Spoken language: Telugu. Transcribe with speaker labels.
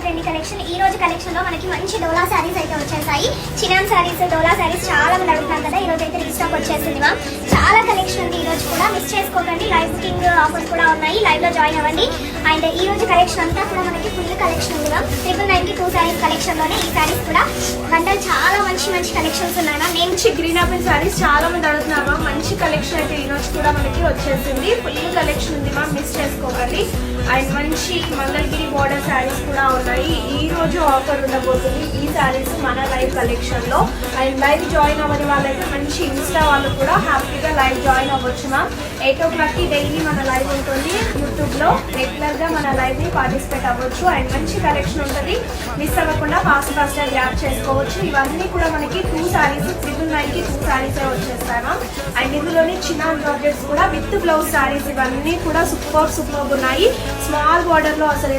Speaker 1: Trendy collection. ఈ రోజు కలెక్షన్ లో మనకి మంచి డోలా సారీస్ అయితే వచ్చేసాయి. చినాన్ సారీస్, డోలా సారీస్ చాలా మంది అడుగుతున్నారు కదా. ఈ రోజు అయితే రీస్టాక్ వచ్చేసింది మ్యామ్. చాలా కలెక్షన్ ఉంది ఈ రోజు కూడా, మిస్ చేసుకోకండి. లైవ్ బుకింగ్ ఆఫర్స్ కూడా ఉన్నాయి, లైవ్ లో జాయిన్ అవ్వండి. అండ్ ఈ రోజు కలెక్షన్ అంతా కూడా మనకి ఫుల్ కలెక్షన్ ఉంది మ్యామ్. 999 కి 2 సారీస్ కలెక్షన్ లోనే ఈ సారీస్ కూడా వంటలు చాలా మంచి మంచి కలెక్షన్స్ ఉన్నాయి మ్యామ్.
Speaker 2: మంచి గ్రీన్ ఆపిల్ సారీస్ చాలా మంది అడుగుతున్నారు మ్యామ్. మంచి కలెక్షన్ అయితే ఈ రోజు కూడా మనకి వచ్చేసింది. ఫుల్ కలెక్షన్ ఉంది మ్యామ్, మిస్ చేసుకోకండి. అండ్ మంచి మంగళగిరి బోర్డర్ శారీస్ కూడా ఉన్నాయి. ఈ రోజు ఆఫర్ ఉండబోతుంది ఈ శారీస్ మన లైవ్ కలెక్షన్ లో. అండ్ లైవ్ జాయిన్ అవ్వని వాళ్ళైతే మంచి ఇన్స్టా వాళ్ళు కూడా హ్యాపీగా లైవ్ జాయిన్ అవ్వచ్చు మ్యామ్. 8 o'clock కి డైలీ మన లైవ్ ఉంటుంది యూట్యూబ్ లో. రెగ్యులర్ గా మన లైవ్ ని పార్టిసిపేట్ అవ్వచ్చు. అండ్ మంచి కలెక్షన్ ఉంటుంది, మిస్ అవ్వకుండా ఫాస్ట్ గా గ్రాప్ చేసుకోవచ్చు. ఇవన్నీ కూడా మనకి 2 సారీస్ 999 కి 2 సారీస్ వచ్చేస్తాయి మ్యామ్. అండ్ ఇందులోని చిన్న జార్జెట్స్ కూడా విత్ బ్లౌజ్ సారీస్, ఇవన్నీ కూడా సూపర్ ఉన్నాయి. స్మాల్ బార్డర్ లో అసలు